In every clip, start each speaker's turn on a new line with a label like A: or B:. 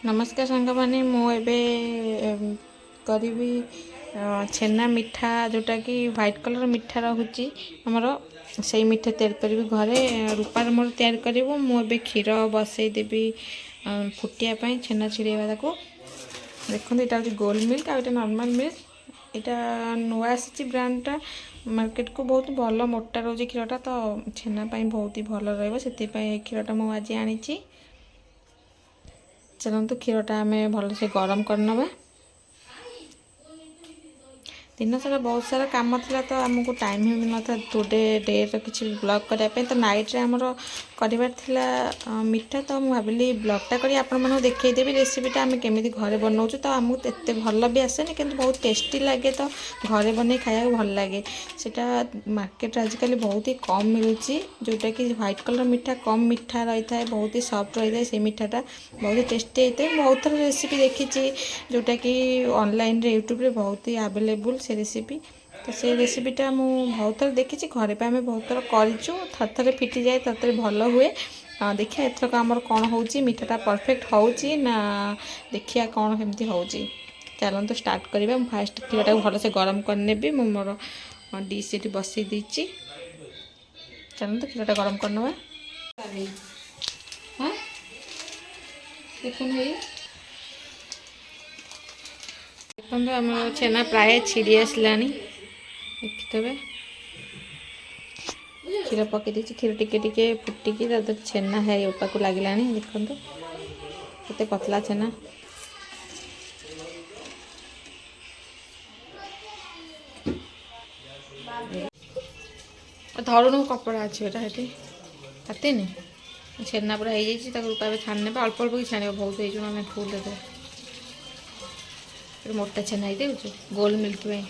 A: नमस्कार सांग माने करी छेना मिठा जोटा कि व्हाइट कलर मिठा रोचे आमर से मिठा तैयार करी घरे रूपार मोर तैयार करूँ मुझे क्षीर बसईदेवी फुटियापाई छेना छिड़ेवा देखो यहाँ हूँ गोल मिल्क आ नॉर्मल मिल्क यहाँ नुआ आसी ब्रांडटा मार्केट को बहुत भल मोटा रोचे क्षीरटा तो छेनापाई बहुत ही भल रही क्षीरटा मुझे आज आनी चलते क्षीरटा आम भलसे गरम करनवा दिन सारा बहुत सारा काम था तो आमको टाइम ही मिल था टुडे डे किसी ब्लॉग करने तो नाइट रे आमर करार मिठा तो मुझे भाविली ब्लॉगटा करी आपण देखईदेवी रेसिपीटा आम केमी घरे बनाऊँ तो आमको एत भल भी आसेनि कि बहुत टेस्टी लगे तो घरे बन खाया भल लगे सेटा मार्केट आजिकल बहुत ही कम मिलूँ जोटा कि व्हाइट कलर मिठा कम मिठा रही है बहुत ही सॉफ्ट रही है से मिठाटा बहुत ही टेस्टी होता है बहुत थर रेसिपी देखी जोटा कि ऑनलाइन रे यूट्यूब रे बहुत ही अवेलेबल से रेसिपी तो से रेसिपीटा मुझे बहुत थर देखी घरे पे आम बहुत थर करूँ थर थे फिटी जाए थर थे भल हुए देखिए एथरक आमर कौन हो मिठाटा परफेक्ट हो ना देखिए कौन केमती हो चलते स्टार्ट करवा फास्ट क्षीरटा भलसे गरम करने मोर डिश ये बसई देती चलते क्षीरटा गरम करनवा हाँ देखो देखो आम छेना प्राय छिड़ी आसला देखिथे क्षीर पकई दी क्षीर टिके फुटिकी छेना है उपा लगे देखो केते पतला छेना धरुण कपड़ा अच्छे एटा काटेनि छेना पूरा हो जाए रूपा छाने अल्प अल्प कि छाण बहुत हो फुल मोटा छेना ही दे गोल मिल्क में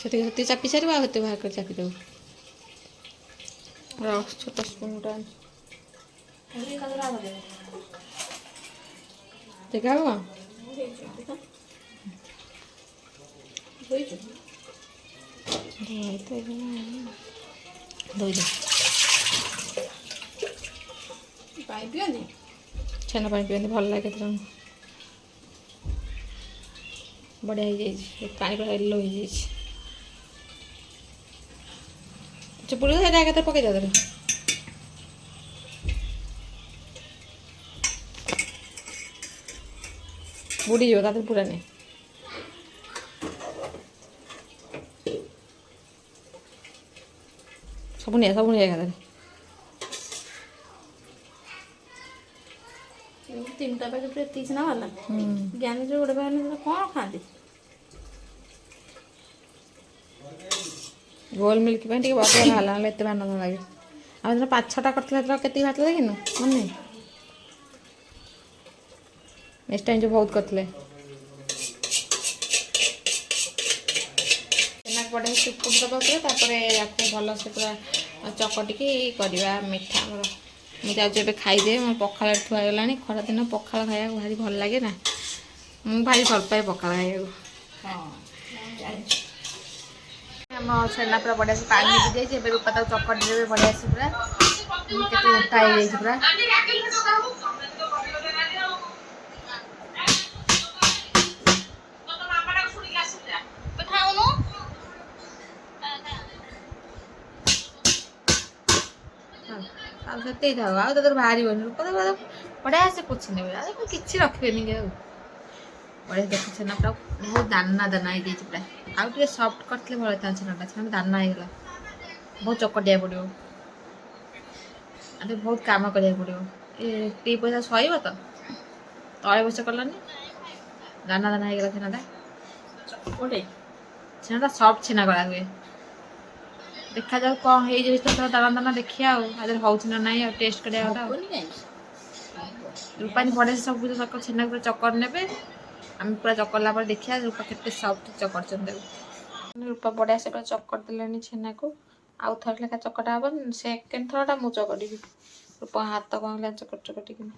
A: छोटे चापी सारू आते बाहर कर चापी देव छोटा स्पून देखा छेना पानी पिंदी भल लगे बढ़िया हो पानी पूरा येलो हो चिपुड़ी तो पकई दे बुड़ी जा पूरा नहीं सब नहीं एकाधर
B: तीन पैकेट ना वाला ज्ञानी जो गोटे पैकेट कौन खाती
A: गोल मिल्क पे बड़ा बाहर एत आनंद लगे आम जो 5-6टा करते के बात देखिनु मन नहीं नेक्स्ट टाइम जो बहुत करते पड़े चिपुड़ दबा भल से पूरा चकटिकी करवा मिठा मुझे जाऊँ खाईदे मोर पखाड़ थुआगला खरा दिन पखाड़ खाया भारी भल लगे ना मुझे भारी भल पाए पखाड़ खाया आम छेना पूरा बढ़िया से पानी भी जाइए रूपा तक चकटी देवे बढ़िया से पूरा केते मोटा हो जाए पूरा से बाहर बढ़िया से पोछि ने कि रखेनि बढ़िया देख छेना पूरा बहुत दाना दाना हो पूरा आउ सफ्ट करते भल था छेनाटा छेना दाना होगा बहुत चकटिया पड़ो बहुत काम करा पड़ो ये पैसा सह तो तले बस कलानी दाना दाना होगा छेनाटा छेनाटा सफ्ट छेना करा हुए देखा जाऊ कौन हो दाना दाना देखिए आदर हो ना टेस्ट करा रूपानी बढ़िया से सब छेना पूरा चकर ने आम पूरा चकरला देखिए रूपा के सफ्ट चकर ରୂପା ବଢ଼ିଆ ସେ ପୁରା ଚକଟି ଦେଲେଣି ଛେନାକୁ। ଆଉ ଥରେ ଲେଖା ଚକଟା ହବ। ସେକେଣ୍ଡ ଥରଟା ମୁଁ ଚକଟିବି। ରୂପା ହାତ କ'ଣ ହେଲା ଚକଟିକିନା।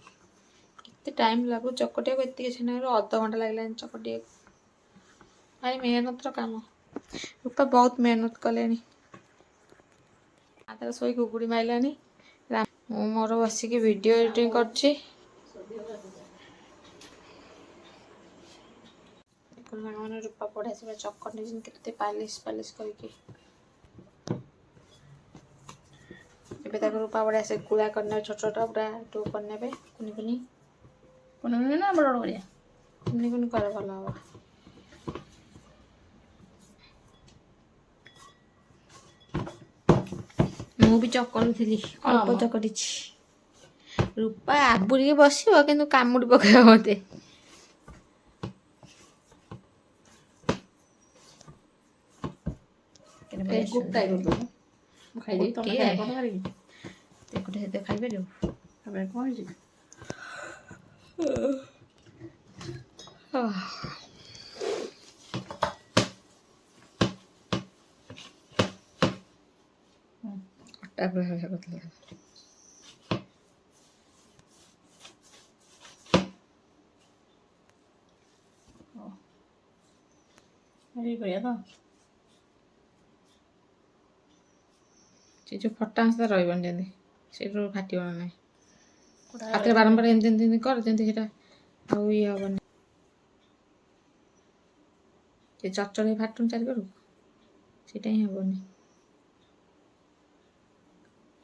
A: କେତେ ଟାଇମ୍ ଲାଗୁଛି ଚକଟିବାକୁ। ଏତିକି ଛେନାରୁ ଅଧଘଣ୍ଟା ଲାଗିଲାନି ଚକଟିବାକୁ। ଭାରି ମେହନତର କାମ। ରୂପା ବହୁତ ମେହନତ କଲେଣି। ହାତରେ ଶୋଇ କୁକୁଡ଼ି ମାରିଲାଣି। ମୁଁ ମୋର ବସିକି ଭିଡ଼ିଓ ଏଡ଼ିଟିଂ କରୁଛି। ସାଙ୍ଗମାନେ ରୂପା ବଢ଼ିଆ ସେ ଚକଟି ନେଇଛନ୍ତି କେତେ ପାଲିସ୍ କରିକି। ଏବେ ତାକୁ ରୂପା ବଢ଼ିଆ ସେ ଗୁଳା କରିନେବେ। ଛୋଟ ଛୋଟ ପୁରା ଟୁ କରିନେବେ। କୁନି କୁନି
B: ନା ବଡ଼ ବଡ଼ କରିବା?
A: କୁନି କୁନି କଲେ ଭଲ ହବ। ମୁଁ ବି ଚକଟୁଥିଲି, ଅଳ୍ପ ଚକଟିଛି। ରୂପା ଆବୁରିକି ବସିବ କିନ୍ତୁ କାମୁଡ଼ି ପକେଇବ ମୋତେ। ଖାଇପାରିବ
B: କ'ଣ ହେଇଛି?
A: ଅଟା ପୁରା କରିଥିଲା।
B: କରିବା ତ
A: ସେ ଯେଉଁ ଫଟା ଅଂଶ ରହିବନି ଯେମିତି ସେଇଠୁ ଫାଟିବ ନାହିଁ। ହାତରେ ବାରମ୍ବାର ଏମିତି କର ଯେମିତି ସେଇଟା ଆଉ ଇଏ ହବନି। ସେ ଚଚଳି ଫାଟୁନି ଚାରିକରୁ ସେଇଟା ହିଁ ହବନି।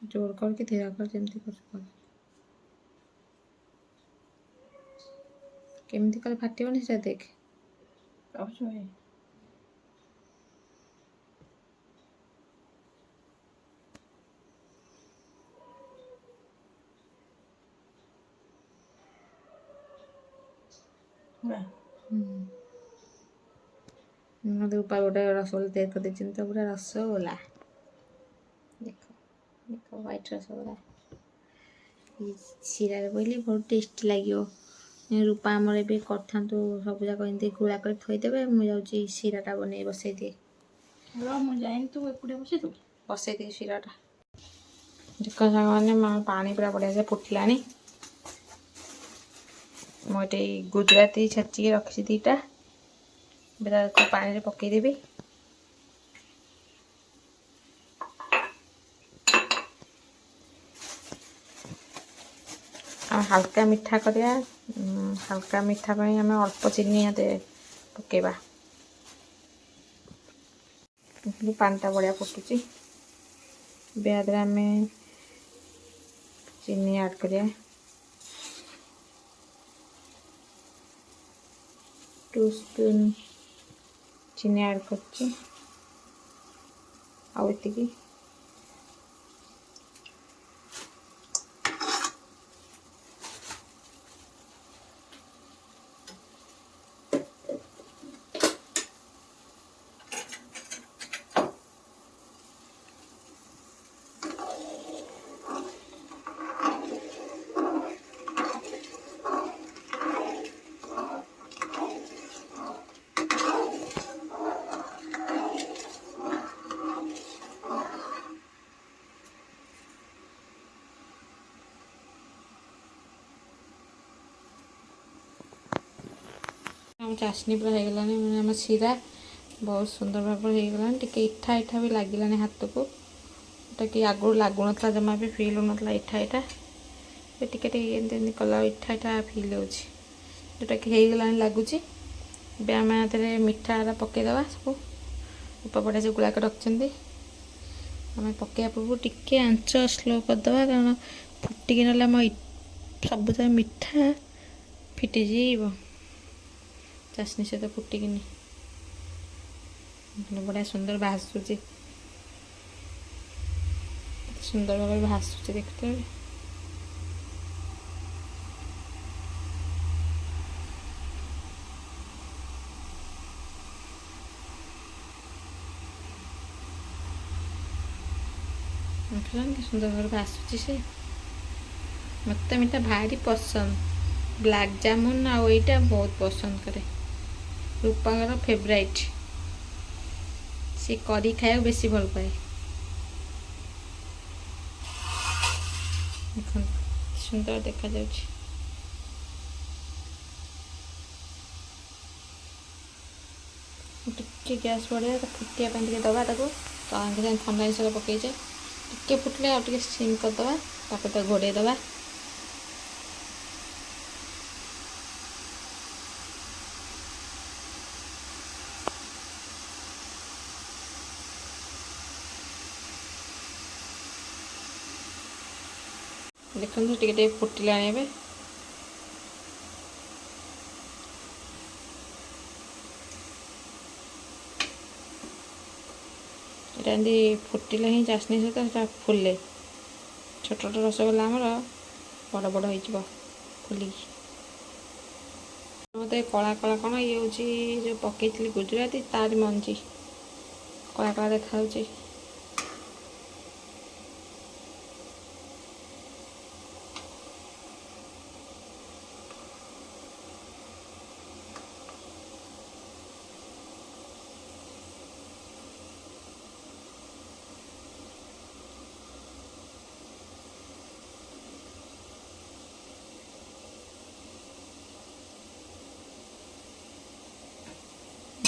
A: ଜୋର କରିକି ଧୀରେ କର ଯେମିତି କରୁଛୁ କର। କେମିତି କଲେ ଫାଟିବନି ସେଟା ଦେଖ। ରୂପା ଗୋଟେ ରସଗୋଲା ତିଆରି କରିଦେଇଛନ୍ତି ତ ପୁରା ରସଗୋଲା। ଦେଖ ଦେଖ ହ୍ୱାଇଟ୍ ରସଗୋଲା ଶିରାରେ ପଇଲେ ବହୁତ ଟେଷ୍ଟି ଲାଗିବ। ରୂପା ଆମର ଏବେ କରିଥାନ୍ତୁ ସବୁ ଯାକ ଏମିତି ଗୁଳା କରି ଥୋଇଦେବେ। ମୁଁ ଯାଉଛି ଶିରାଟା ବନେଇ ବସେଇଦିଏ।
B: ମୁଁ ଯାଇନି, ତୁ ଏକୁଟିଆ
A: ବସେଇଦିଏ ଶିରାଟା। ଦେଖ ସାଙ୍ଗମାନେ ପାଣି ପୁରା ବଢ଼ିଆ ସେ ଫୁଟିଲାଣି। ମୁଁ ଏଠି ଗୁଜୁରାତି ଛେଚିକି ରଖିଛି ଦୁଇଟା। ଏବେ ତାକୁ ପାଣିରେ ପକେଇଦେବି। ଆଉ ହାଲକା ମିଠା କରିବା। ହାଲକା ମିଠା ପାଇଁ ଆମେ ଅଳ୍ପ ଚିନି ପକେଇବା। ପାଣିଟା ବଢ଼ିଆ ଫୁଟୁଛି। ଏବେ ଆ ଦେହରେ ଆମେ ଚିନି ଆଡ଼୍ କରିବା। 2 ସ୍ପୁନ୍ ଚିନି ଆଡ଼୍ କରୁଛି। ଆଉ ଏତିକି। ଆମ ଚାଶନି ପୁରା ହେଇଗଲାଣି। ମାନେ ଆମ ଶିରା ବହୁତ ସୁନ୍ଦର ଭାବରେ ହେଇଗଲାଣି। ଟିକେ ଇଠା ବି ଲାଗିଲାଣି ହାତକୁ। ଏଟା କି ଆଗରୁ ଲାଗୁନଥିଲା, ଜମା ବି ଫିଲ୍ ହେଉନଥିଲା ଇଠା। ଏବେ ଟିକେ ଏମିତି କଲା ଇଠା ଫିଲ୍ ହେଉଛି, ଯେଉଁଟାକି ହେଇଗଲାଣି ଲାଗୁଛି। ଏବେ ଆମେ ଏଥିରେ ମିଠାଟା ପକାଇଦେବା ସବୁ। ରୂପା ବଢ଼ିଆ ସେ ଗୁଳାକ ରଖିଛନ୍ତି। ଆମେ ପକାଇବା ପୂର୍ବରୁ ଟିକେ ଆଞ୍ଚ ସ୍ଲୋ କରିଦେବା, କାରଣ ଫୁଟିକି ନହେଲେ ଆମ ସବୁଯାକ ମିଠା ଫିଟିଯିବ। ଚାଶନି ସହିତ ଫୁଟିକିନି ବଢ଼ିଆ ସୁନ୍ଦର ଭାସୁଛି। ସୁନ୍ଦର ଭାବରେ ଭାସୁଛି ଦେଖିତେ। କି ସୁନ୍ଦର ଭାବରେ ଭାସୁଛି ସେ। ମୋତେ ମିଠା ଭାରି ପସନ୍ଦ। ବ୍ଲାକ୍ ଜାମୁନ୍ ଆଉ ଏଇଟା ବହୁତ ପସନ୍ଦ କରେ। ରୂପାଙ୍କର ଫେଭରାଇଟ୍। ସେ କରି ଖାଇବାକୁ ବେଶୀ ଭଲ ପାଏ। ଦେଖନ୍ତୁ ସୁନ୍ଦର ଦେଖାଯାଉଛି। ଟିକେ ଗ୍ୟାସ୍ ବଢ଼େଇବା ତା ଫୁଟିବା ପାଇଁ ଟିକେ ଦେବା ତାକୁ। ତ ଆଗେ ଯାଇ ଥଣ୍ଡା ଜିନିଷ ପକାଇଛେ, ଟିକେ ଫୁଟିଲେ ଆଉ ଟିକେ ସିମ୍ କରିଦେବା, ତାପରେ ତାକୁ ଘୋଡ଼େଇ ଦେବା। ଦେଖନ୍ତୁ ଟିକେ ଟିକେ ଫୁଟିଲାଣି ଏବେ। এটা ଏମିତି ଫୁଟିଲେ ହିଁ ଚାଷଣୀ ସହିତ ସେଟା ଫୁଲେ। ଛୋଟ ଛୋଟ ରସଗୋଲା ଆମର ବଡ଼ ବଡ଼ ହେଇଯିବ ଫୁଲିକି। ମୋତେ କଳା କଳା କ'ଣ ଇଏ ହେଉଛି ଯେଉଁ ପକେଇଥିଲି ଗୁଜୁରାତି ତାରି ମଞ୍ଜି କଳା କଳା ଦେଖାଯାଉଛି।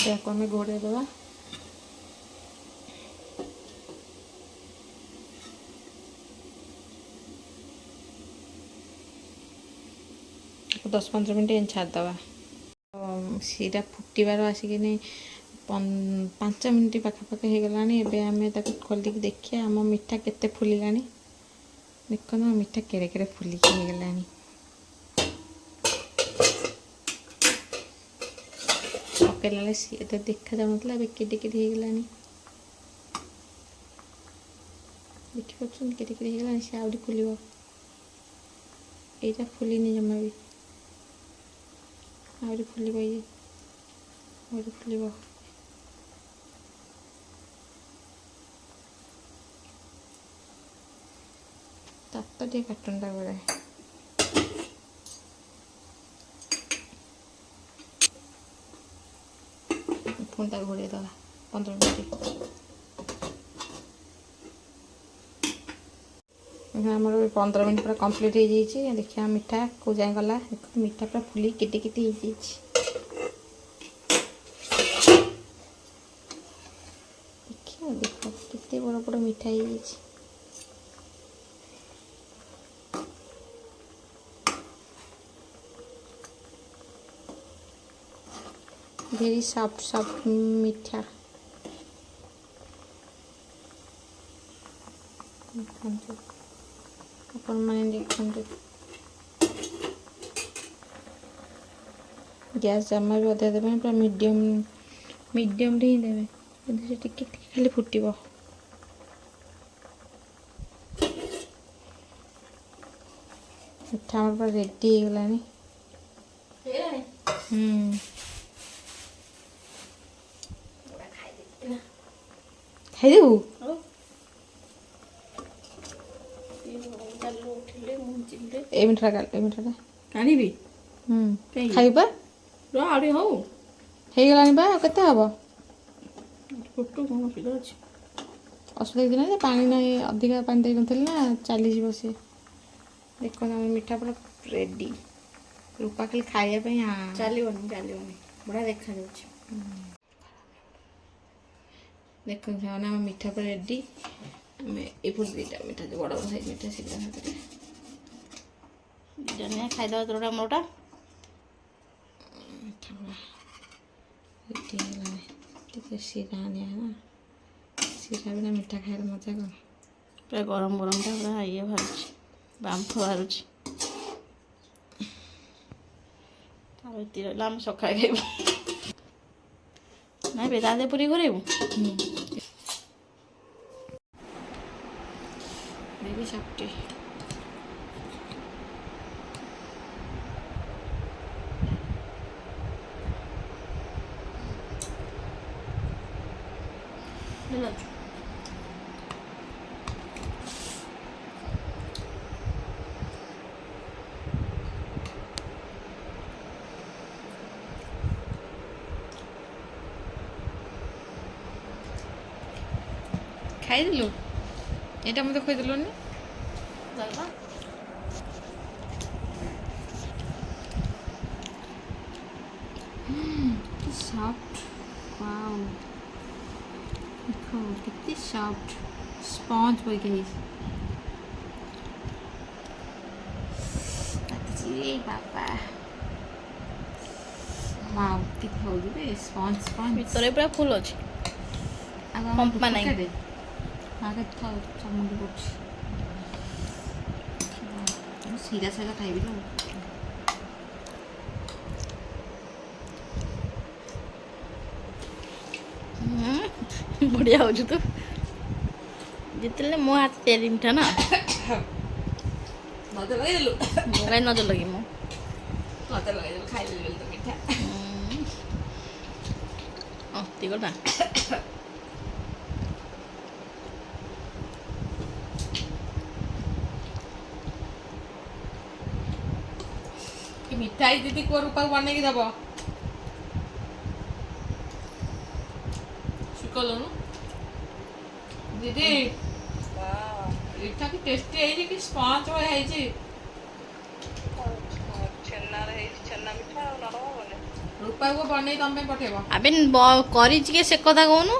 A: ଏହାକୁ ଆମେ ଘୋଡ଼େଇ ଦେବା। ତାକୁ 10-15 ମିନିଟ୍ ଏମିତି ଛାଡ଼ିଦେବା। ସେଇଟା ଫୁଟିବାର ଆସିକିନି 5 ମିନିଟ୍ ପାଖାପାଖି ହେଇଗଲାଣି। ଏବେ ଆମେ ତାକୁ ଖୋଲିକି ଦେଖିବା ଆମ ମିଠା କେତେ ଫୁଲିଲାଣି। ଦେଖନ୍ତୁ ଆମ ମିଠା କେଡ଼େ କେଡ଼େ ଫୁଲିକି ହେଇଗଲାଣି। ପକେଇଲା ବେଳେ ସିଏ ଏତେ ଦେଖାଯାଉନଥିଲା, ଏବେ କିଟି କିଟି ହେଇଗଲାଣି। ଦେଖିପାରୁଛନ୍ତି କିଟି କିଟି ହେଇଗଲାଣି। ସେ ଆହୁରି ଫୁଲିବ। এইটা ଫୁଲିନି ଜମା ବି, ଆହୁରି ଫୁଲିବ। ଇଏ ଆହୁରି ଫୁଲିବ। ତାତ ଟିକେ କାଟନ୍ତା ବେଳେ ପୁଣି ତାକୁ ଘୋଡ଼େଇ ଦେବା 15 ମିନିଟ୍। ଆମର 15 ମିନିଟ୍ ପୁରା କମ୍ପ୍ଲିଟ୍ ହେଇଯାଇଛି। ଦେଖିବା ମିଠା କେଉଁ ଯାଏଁ ଗଲା। ଦେଖନ୍ତୁ ମିଠା ପୁରା ଫୁଲି କିଟି କିଟି ହେଇଯାଇଛି। ଦେଖିବା ଦେଖ କେତେ ବଡ଼ ବଡ଼ ମିଠା ହେଇଯାଇଛି। ଭେରି ସଫ୍ଟ ସଫ୍ଟ ମିଠା। ଦେଖନ୍ତୁ ଆପଣମାନେ ଦେଖନ୍ତୁ ଗ୍ୟାସ୍ ଜମା ବି ଅଧିକା ଦେବେନି, ପୁରା ମିଡ଼ିୟମ୍ରେ ହିଁ ଦେବେ। କିନ୍ତୁ ସେ ଟିକେ ଟିକେ ଖାଲି ଫୁଟିବ। ମିଠା ଆମର ପୁରା ରେଡ଼ି ହେଇଗଲାଣି। ଖାଇଦେବୁ? এই ମିଠାଟା
B: କାଢ଼ିବି
A: ଖାଇବୁ ବା।
B: ଆହୁରି ହଉ
A: ହେଇଗଲାଣି ବା, ଆଉ କେତେ ହବ?
B: ଫୁଟୁ କ'ଣ ଅସୁବିଧା ଅଛି?
A: ଅସୁବିଧା କିଛି ନାହିଁ, ପାଣି ନାହିଁ, ଅଧିକା ପାଣି ଦେଇନଥିଲି ନା, ଚାଲିଯିବ ସିଏ। ଦେଖନ୍ତୁ ଆମ ମିଠା ପୁରା ରେଡ଼ି। ରୂପା ଖାଲି ଖାଇବା ପାଇଁ
B: ଚାଲିବନି ବଢ଼ିଆ ଦେଖାଯାଉଛି।
A: ଦେଖନ୍ତୁ ସେମାନେ ଆମ ମିଠା ପୁରା ରେଡ଼ି। ଆମେ ଏପଟେ ଦୁଇଟା ମିଠା ଯେଉଁ ବଡ଼ ବଡ଼ ସାଇଜ୍ ମିଠା ସେଗୁଡ଼ା ହାତରେ
B: ଦୁଇଟା ନିଏ ଖାଇଦେବା ତୋରଟା ମୋରଟା।
A: ମିଠା ପୁରା ରେଡ଼ି ହେଇଗଲାଣି। ଟିକେ ଶିରା ଆଣିବା ନା, ଶିରା ବିନା ମିଠା ଖାଇବାର ମଜା କ'ଣ।
B: ପୁରା ଗରମ ଗରମଟା ପୁରା ଇଏ ବାହାରୁଛି, ବାମ୍ଫ ବାହାରୁଛି। ଆଉ ଏତିକି ରହିଲା, ଆମେ ସକାଳେ ଖାଇବୁ। ନାଇଁ ବେ ତା ଦେହରେ ପୁରୀ ଘୁରେଇବୁ।
A: Very soft. ଖାଇଦେଲୁ ଏଇଟା ମୋତେ ଖୋଇଦେଲୁନି
B: ରହିବା
A: କି ସଫ୍ଟ ୱାଓ ଦେଖ କେତେ ସଫ୍ଟ ସ୍ପଞ୍ଜ ପରିକା ହେଇଛି ଏ ବାବା ୱାଓ କେତେ ହଉଛି ବେ ସ୍ପଞ୍ଜ ସ୍ପଞ୍ଜ
B: ଭିତରେ ପୁରା ଫୁଲ୍ ଅଛି ପମ୍ପା ନାହିଁ।
A: ଆଗେ ଥାଉ ଚାମୁଣ୍ଡି ପଡ଼ୁଛି ସିରା ସାରା ଖାଇବି ତ
B: ବଢ଼ିଆ ହଉଛୁ ତୁ ଯେତେବେଳେ ମୋ ହାତ ତିଆରି ମିଠା ନା
A: ମତେ ଲଗେଇଦେଲୁ
B: ମୁଁ କାହିଁ ନଜର ଲଗେଇ ମୁଁ
A: ମତେ ଲଗେଇଦେଲୁ ଖାଇଦେଲୁ ତ ମିଠା
B: ଅତିକଟା
A: କି ମିଠାଇ ଦିଦି କୁହ ରୂପାକୁ ବନେଇକି ଦେବ ଶିଖଲୁଣୁ ଦିଦି ଏଇଟା କି ଟେଷ୍ଟି ହେଇଛି କି ସ୍ପଞ୍ଜ ଭଳିଆ ହେଇଛି ରୂପାକୁ ବନେଇ ତମ ପାଇଁ ପଠେଇବ
B: ଆବେ କରିଛି କି ସେ କଥା କହୁନୁ